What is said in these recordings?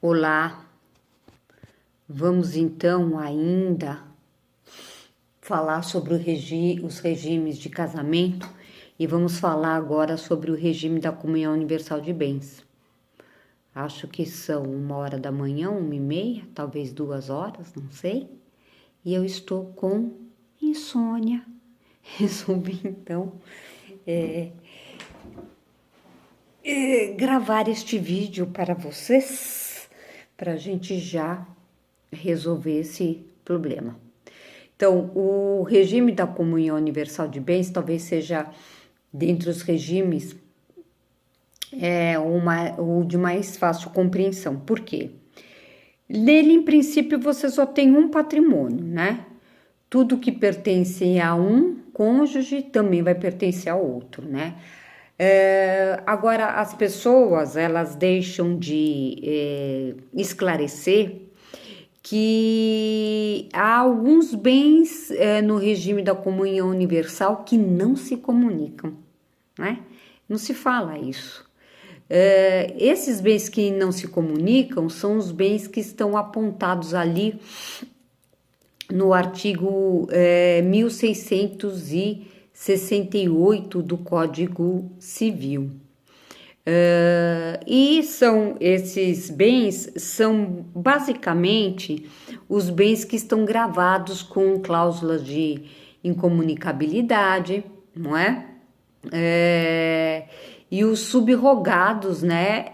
Olá, vamos então ainda falar sobre os regimes de casamento e vamos falar agora sobre o regime da comunhão universal de bens. Acho que são 1h da manhã, 1h30, talvez 2h, não sei. E eu estou com insônia. Resolvi então gravar este vídeo para vocês, para a gente já resolver esse problema. Então, o regime da comunhão universal de bens talvez seja, dentre os regimes, o de mais fácil compreensão. Por quê? Nele, em princípio, você só tem um patrimônio, né? Tudo que pertence a um cônjuge também vai pertencer ao outro, né? Agora, as pessoas, elas deixam de esclarecer que há alguns bens no regime da comunhão universal que não se comunicam, né? Não se fala isso. Esses bens que não se comunicam são os bens que estão apontados ali no artigo 1668 do Código Civil. E esses bens são basicamente os bens que estão gravados com cláusulas de incomunicabilidade, não é? E os subrogados, né?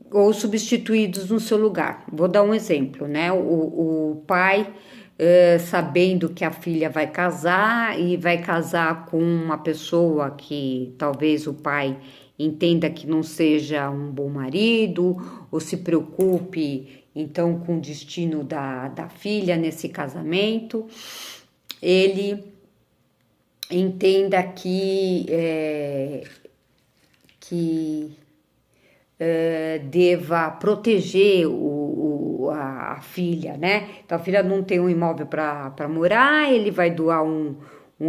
Ou substituídos no seu lugar. Vou dar um exemplo, né? O pai, sabendo que a filha vai casar e vai casar com uma pessoa que talvez o pai entenda que não seja um bom marido, ou se preocupe então com o destino da filha nesse casamento, ele entenda que deva proteger a filha, né? Então a filha não tem um imóvel para morar, ele vai doar um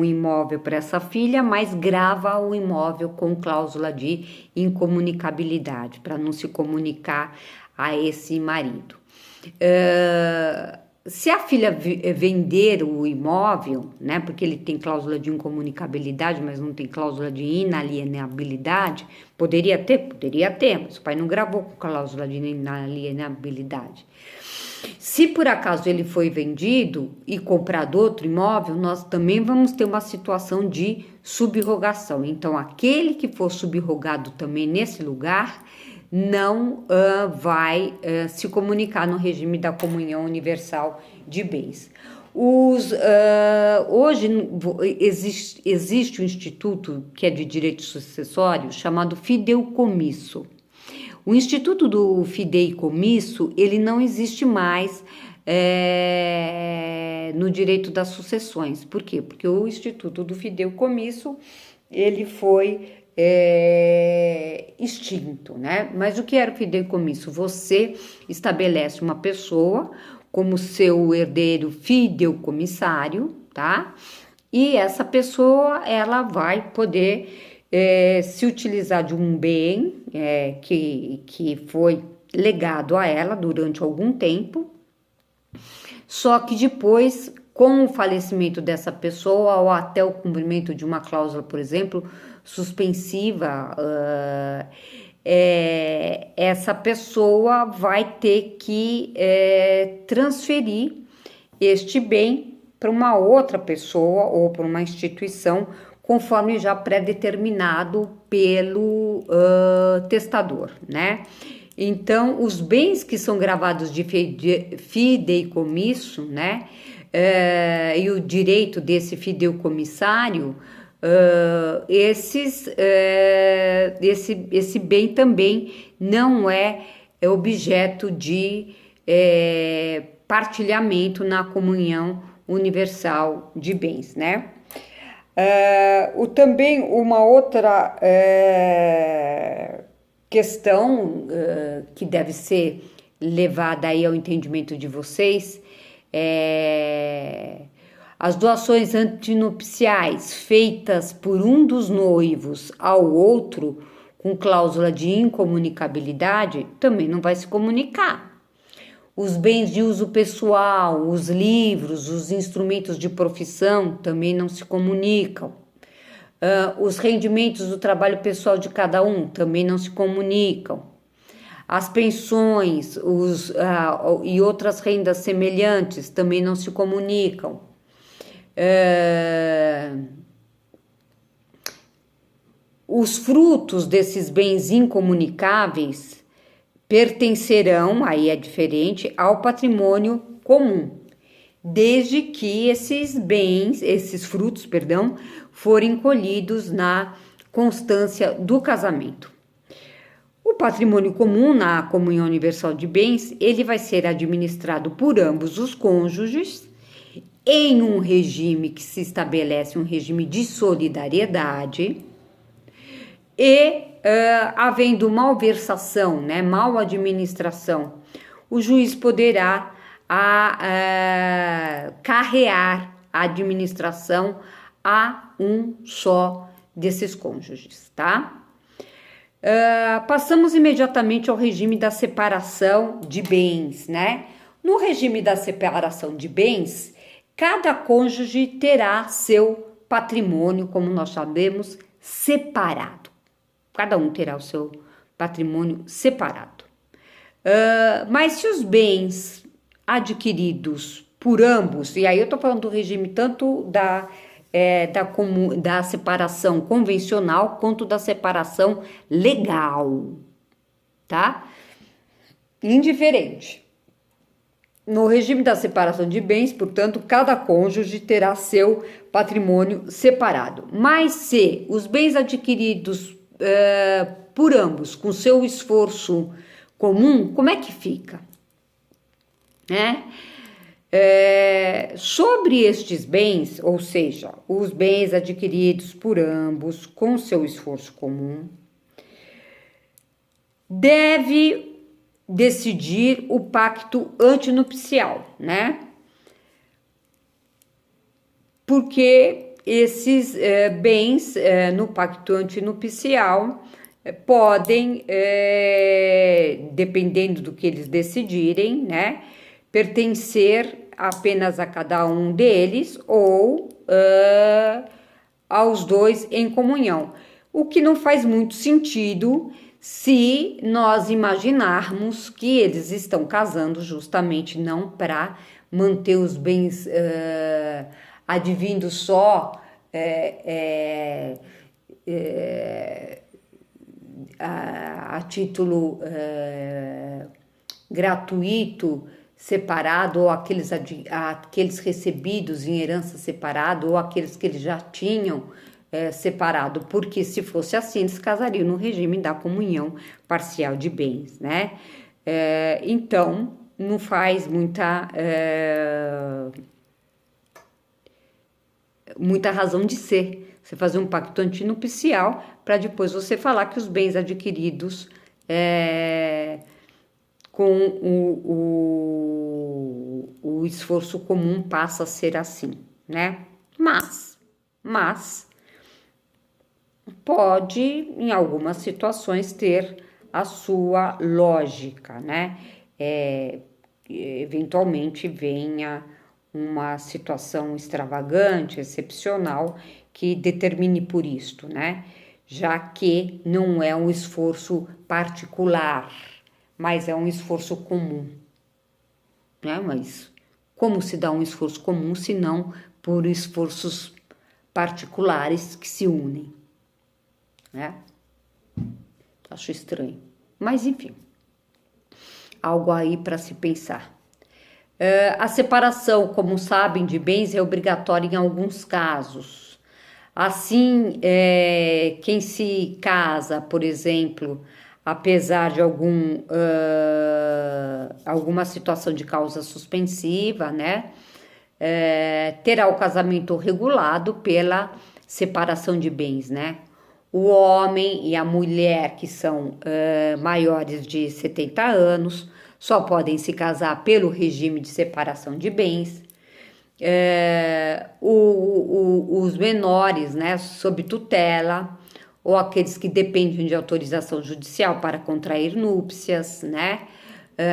imóvel para essa filha, mas grava o imóvel com cláusula de incomunicabilidade, para não se comunicar a esse marido. Se a filha vender o imóvel, né, porque ele tem cláusula de incomunicabilidade, mas não tem cláusula de inalienabilidade, poderia ter, mas o pai não gravou com cláusula de inalienabilidade. Se por acaso ele foi vendido e comprado outro imóvel, nós também vamos ter uma situação de subrogação. Então, aquele que for subrogado também nesse lugar não vai se comunicar no regime da comunhão universal de bens. Hoje existe um instituto que é de direito sucessório chamado fideicomisso. O instituto do fideicomisso, ele não existe mais no direito das sucessões. Por quê? Porque o instituto do fideicomisso, ele foi extinto, né? Mas o que era o fideicomisso? Você estabelece uma pessoa como seu herdeiro fideicomissário, tá? E essa pessoa, ela vai poder se utilizar de um bem que foi legado a ela durante algum tempo, só que depois, com o falecimento dessa pessoa ou até o cumprimento de uma cláusula, por exemplo, suspensiva, essa pessoa vai ter que transferir este bem para uma outra pessoa ou para uma instituição, conforme já pré-determinado pelo testador, né? Então, os bens que são gravados de fideicomisso, né? E o direito desse fideicomissário, esse bem também não é objeto de partilhamento na comunhão universal de bens, né? Também uma outra questão que deve ser levada aí ao entendimento de vocês as doações antinupciais feitas por um dos noivos ao outro com cláusula de incomunicabilidade também não vai se comunicar. Os bens de uso pessoal, os livros, os instrumentos de profissão também não se comunicam. Os rendimentos do trabalho pessoal de cada um também não se comunicam. As pensões e outras rendas semelhantes também não se comunicam. Os frutos desses bens incomunicáveis pertencerão, aí é diferente, ao patrimônio comum, desde que esses frutos, forem colhidos na constância do casamento. O patrimônio comum na comunhão universal de bens, ele vai ser administrado por ambos os cônjuges em um regime que se estabelece um regime de solidariedade e havendo malversação, né, mal administração, o juiz poderá carrear a administração a um só desses cônjuges, tá? Passamos imediatamente ao regime da separação de bens, né? No regime da separação de bens, cada cônjuge terá seu patrimônio, como nós sabemos, separado. Cada um terá o seu patrimônio separado. Mas se os bens adquiridos por ambos, e aí eu estou falando do regime tanto da separação convencional quanto da separação legal, tá? Indiferente. No regime da separação de bens, portanto, cada cônjuge terá seu patrimônio separado. Mas se os bens adquiridos por ambos, com seu esforço comum, como é que fica? Sobre estes bens, ou seja, os bens adquiridos por ambos com seu esforço comum, deve decidir o pacto antinupcial, né? Porque esses bens no pacto antinupcial podem, dependendo do que eles decidirem, né, pertencer apenas a cada um deles ou aos dois em comunhão. O que não faz muito sentido se nós imaginarmos que eles estão casando justamente não para manter os bens advindos só a título gratuito, separado, ou aqueles recebidos em herança separado, ou aqueles que eles já tinham separado, porque se fosse assim, eles casariam no regime da comunhão parcial de bens, né? Então, não faz muita razão de ser você fazer um pacto antinupcial para depois você falar que os bens adquiridos com o esforço comum passa a ser assim, né? Mas pode, em algumas situações, ter a sua lógica, né? Eventualmente venha uma situação extravagante, excepcional, que determine por isto, né? Já que não é um esforço particular, mas é um esforço comum, né? Mas como se dá um esforço comum se não por esforços particulares que se unem, né? Acho estranho, mas enfim, algo aí para se pensar. A separação, como sabem, de bens é obrigatória em alguns casos. Assim, quem se casa, por exemplo, apesar de alguma situação de causa suspensiva, né, terá o casamento regulado pela separação de bens, né? O homem e a mulher que são maiores de 70 anos só podem se casar pelo regime de separação de bens. Os menores, né, sob tutela, ou aqueles que dependem de autorização judicial para contrair núpcias, né?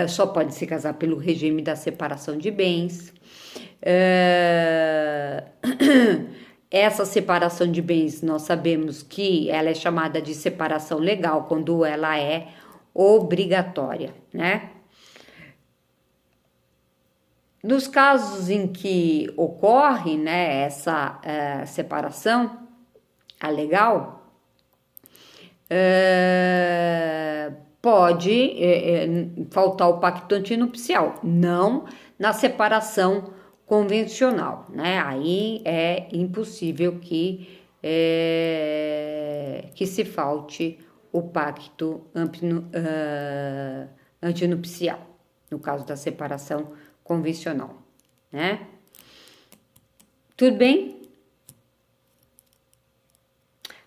Só pode se casar pelo regime da separação de bens. Essa separação de bens, nós sabemos que ela é chamada de separação legal quando ela é obrigatória, né? Nos casos em que ocorre, né, essa separação, a legal, pode faltar o pacto antinupcial, não na separação convencional, né? Aí é impossível que se falte o pacto antinupcial, no caso da separação convencional, né? Tudo bem?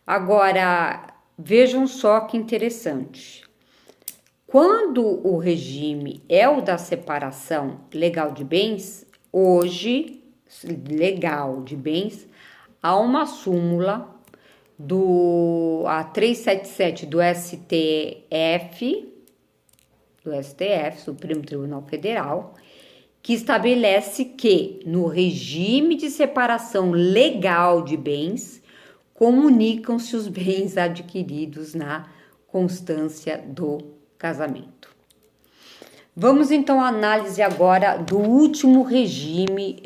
Agora, vejam só que interessante. Quando o regime é o da separação legal de bens, hoje, legal de bens, há uma súmula a 377 do STF, Supremo Tribunal Federal, que estabelece que no regime de separação legal de bens, comunicam-se os bens adquiridos na constância do casamento. Vamos então à análise agora do último regime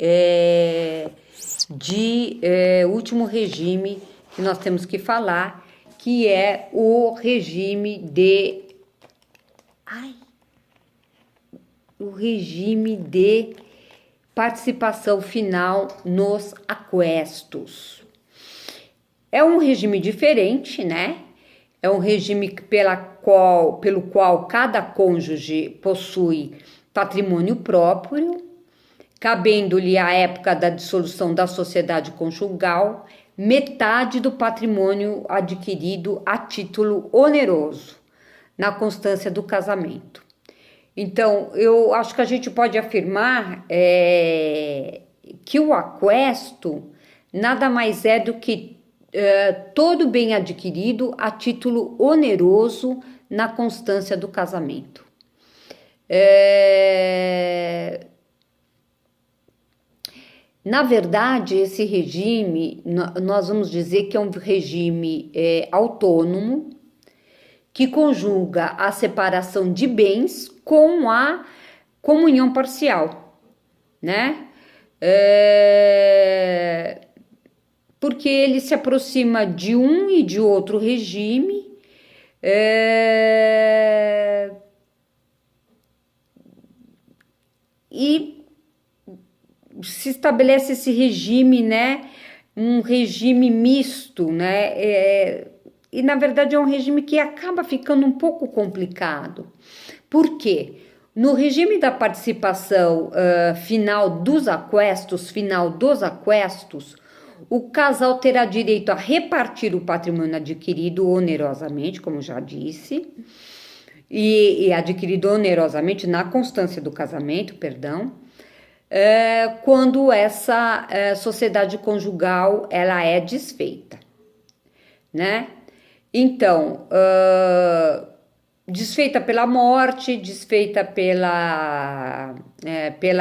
último regime que nós temos que falar, que é o regime de participação final nos aquestos. É um regime diferente, né? É um regime pelo qual cada cônjuge possui patrimônio próprio, cabendo-lhe à época da dissolução da sociedade conjugal metade do patrimônio adquirido a título oneroso, na constância do casamento. Então, eu acho que a gente pode afirmar que o aquesto nada mais é do que todo bem adquirido a título oneroso na constância do casamento. Na verdade, esse regime, nós vamos dizer que é um regime autônomo, que conjuga a separação de bens com a comunhão parcial, né? Porque ele se aproxima de um e de outro regime, e se estabelece esse regime, né? Um regime misto, né? E na verdade é um regime que acaba ficando um pouco complicado. Por quê? No regime da participação final dos aquestos, o casal terá direito a repartir o patrimônio adquirido onerosamente, como já disse, e adquirido onerosamente na constância do casamento, quando essa sociedade conjugal ela é desfeita, né? Então, desfeita pela morte, desfeita pela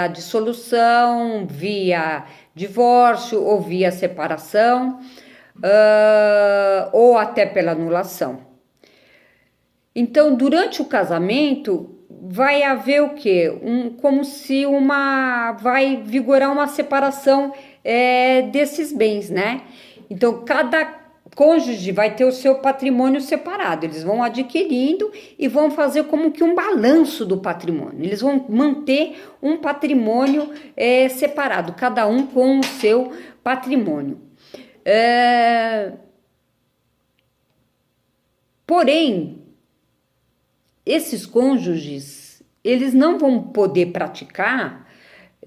dissolução, via divórcio ou via separação, ou até pela anulação. Então, durante o casamento, vai haver o quê? Como se vai vigorar uma separação desses bens, né? Então, cada cônjuge vai ter o seu patrimônio separado, eles vão adquirindo e vão fazer como que um balanço do patrimônio, eles vão manter um patrimônio separado, cada um com o seu patrimônio. Porém, esses cônjuges, eles não vão poder praticar,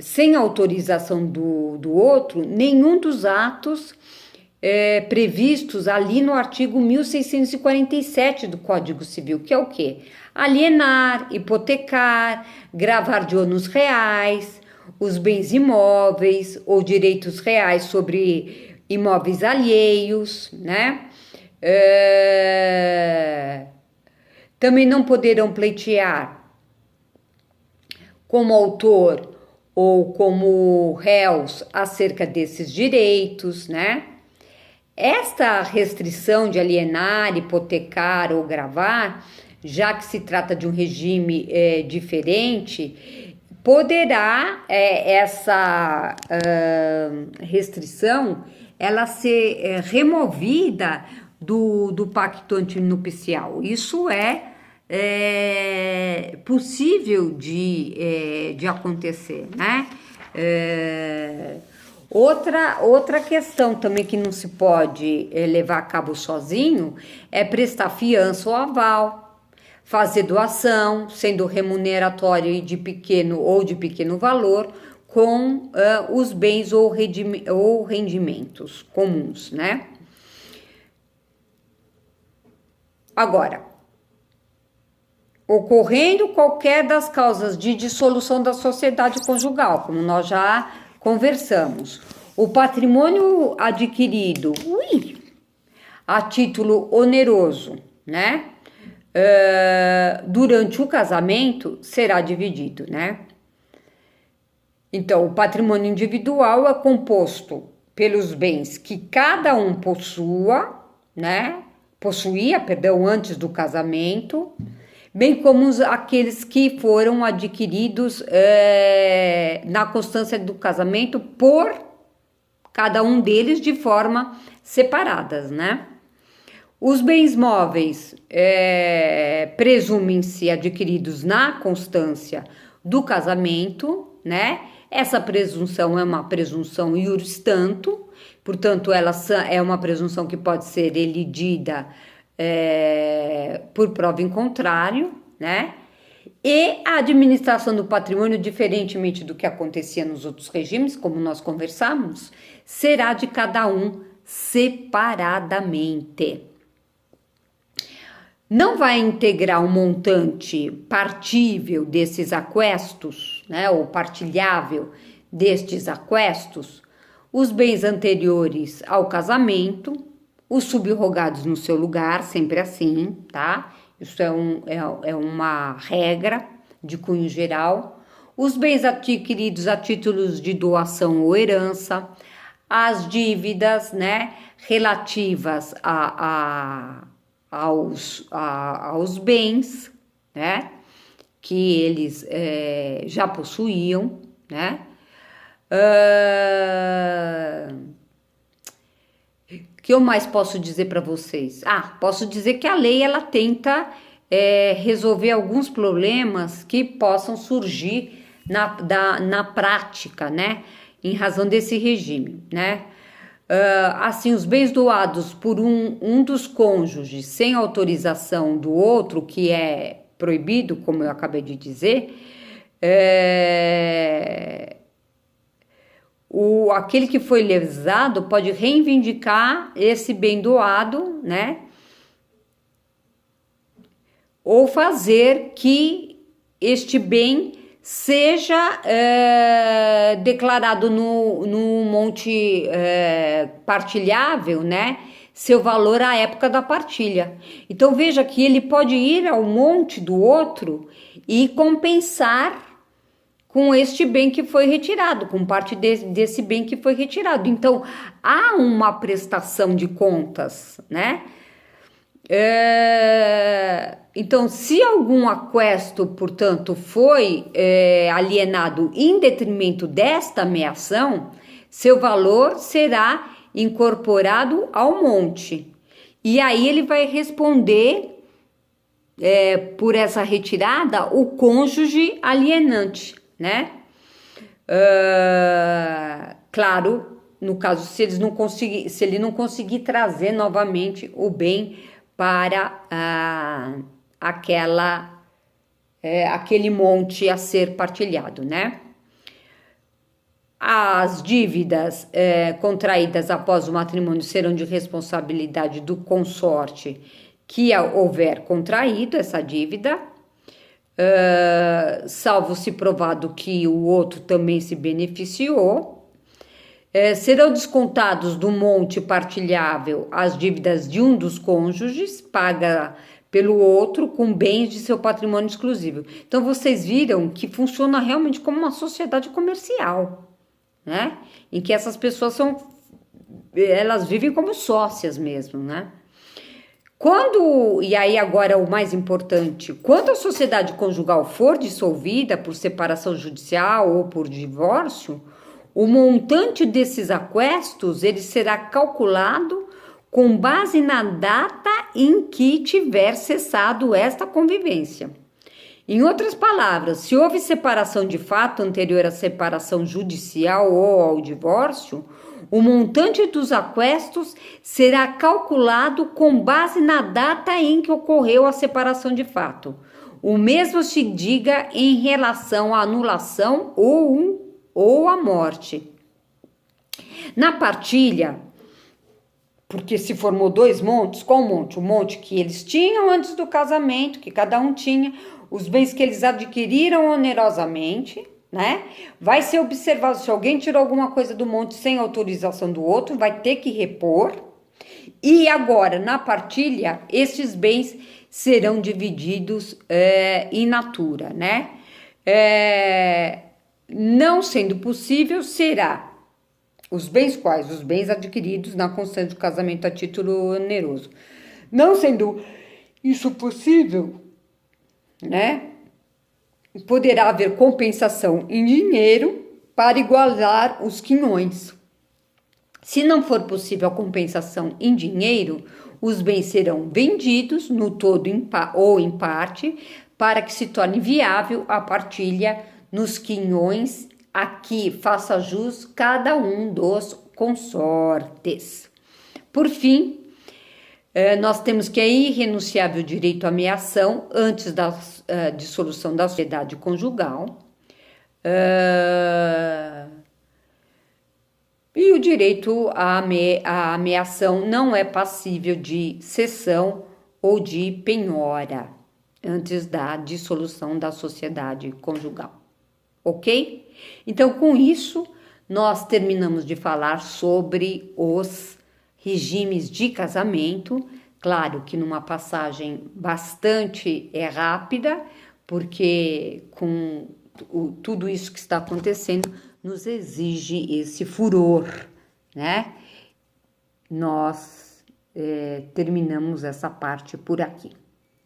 sem autorização do outro, nenhum dos atos previstos ali no artigo 1647 do Código Civil, que é o quê? Alienar, hipotecar, gravar de ônus reais, os bens imóveis ou direitos reais sobre imóveis alheios, né? Também não poderão pleitear como autor ou como réus acerca desses direitos, né? Esta restrição de alienar, hipotecar ou gravar, já que se trata de um regime diferente, poderá essa restrição ela ser removida do pacto antinupcial. Isso é possível de acontecer, né? Outra questão também que não se pode levar a cabo sozinho é prestar fiança ou aval, fazer doação, sendo remuneratório de pequeno ou de pequeno valor, com os bens ou rendimentos comuns, né? Agora, ocorrendo qualquer das causas de dissolução da sociedade conjugal, como nós já conversamos, o patrimônio adquirido a título oneroso, né, durante o casamento será dividido, né? Então, o patrimônio individual é composto pelos bens que cada um possuía, antes do casamento, bem como aqueles que foram adquiridos na constância do casamento por cada um deles de forma separadas, né? Os bens móveis presumem-se adquiridos na constância do casamento, né? Essa presunção é uma presunção iuris tanto, portanto, ela é uma presunção que pode ser elidida por prova em contrário, né? E a administração do patrimônio, diferentemente do que acontecia nos outros regimes, como nós conversamos, será de cada um separadamente. Não vai integrar o montante partível desses aquestos, né, ou partilhável destes aquestos, os bens anteriores ao casamento, os subrogados no seu lugar, sempre assim, tá? Isso é uma regra de cunho geral. Os bens adquiridos a títulos de doação ou herança, as dívidas, né, relativas aos bens, né, que eles já possuíam, né? Que eu mais posso dizer para vocês? Posso dizer que a lei ela tenta resolver alguns problemas que possam surgir na prática, né? Em razão desse regime, né? Assim, os bens doados por um dos cônjuges sem autorização do outro, que é proibido, como eu acabei de dizer, aquele que foi lesado pode reivindicar esse bem doado, né? Ou fazer que este bem seja declarado no monte partilhável, né? Seu valor à época da partilha. Então veja que ele pode ir ao monte do outro e compensar com este bem que foi retirado, com parte desse bem que foi retirado. Então há uma prestação de contas, né? Então, se algum aquesto, portanto, foi alienado em detrimento desta ameação, seu valor será incorporado ao monte. E aí ele vai responder por essa retirada o cônjuge alienante, né? Claro, no caso, se ele não conseguir trazer novamente o bem para aquele monte a ser partilhado, né? As dívidas contraídas após o matrimônio serão de responsabilidade do consorte que houver contraído essa dívida, salvo se provado que o outro também se beneficiou. Serão descontados do monte partilhável as dívidas de um dos cônjuges, paga pelo outro com bens de seu patrimônio exclusivo. Então, vocês viram que funciona realmente como uma sociedade comercial, né? Em que essas pessoas elas vivem como sócias mesmo, né? E aí agora o mais importante, quando a sociedade conjugal for dissolvida por separação judicial ou por divórcio, o montante desses aquestos ele será calculado com base na data em que tiver cessado esta convivência. Em outras palavras, se houve separação de fato anterior à separação judicial ou ao divórcio, o montante dos aquestos será calculado com base na data em que ocorreu a separação de fato. O mesmo se diga em relação à anulação ou à morte. Na partilha, porque se formou dois montes, qual monte? O monte que eles tinham antes do casamento, que cada um tinha, os bens que eles adquiriram onerosamente, né? Vai ser observado se alguém tirou alguma coisa do monte sem autorização do outro, vai ter que repor. E agora, na partilha, esses bens serão divididos in natura, né? Não sendo possível, será os bens quais? Os bens adquiridos na constante do casamento a título oneroso. Não sendo isso possível, né? Poderá haver compensação em dinheiro para igualar os quinhões. Se não for possível a compensação em dinheiro, os bens serão vendidos no todo ou em parte para que se torne viável a partilha nos quinhões a que faça jus cada um dos consortes. Por fim, nós temos que é irrenunciável o direito à meação antes da dissolução da sociedade conjugal. E o direito à meação não é passível de cessão ou de penhora antes da dissolução da sociedade conjugal. Ok? Então, com isso, nós terminamos de falar sobre os regimes de casamento. Claro que numa passagem bastante rápida, porque com tudo isso que está acontecendo nos exige esse furor, né? Nós terminamos essa parte por aqui.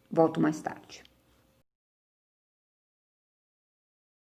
Volto mais tarde.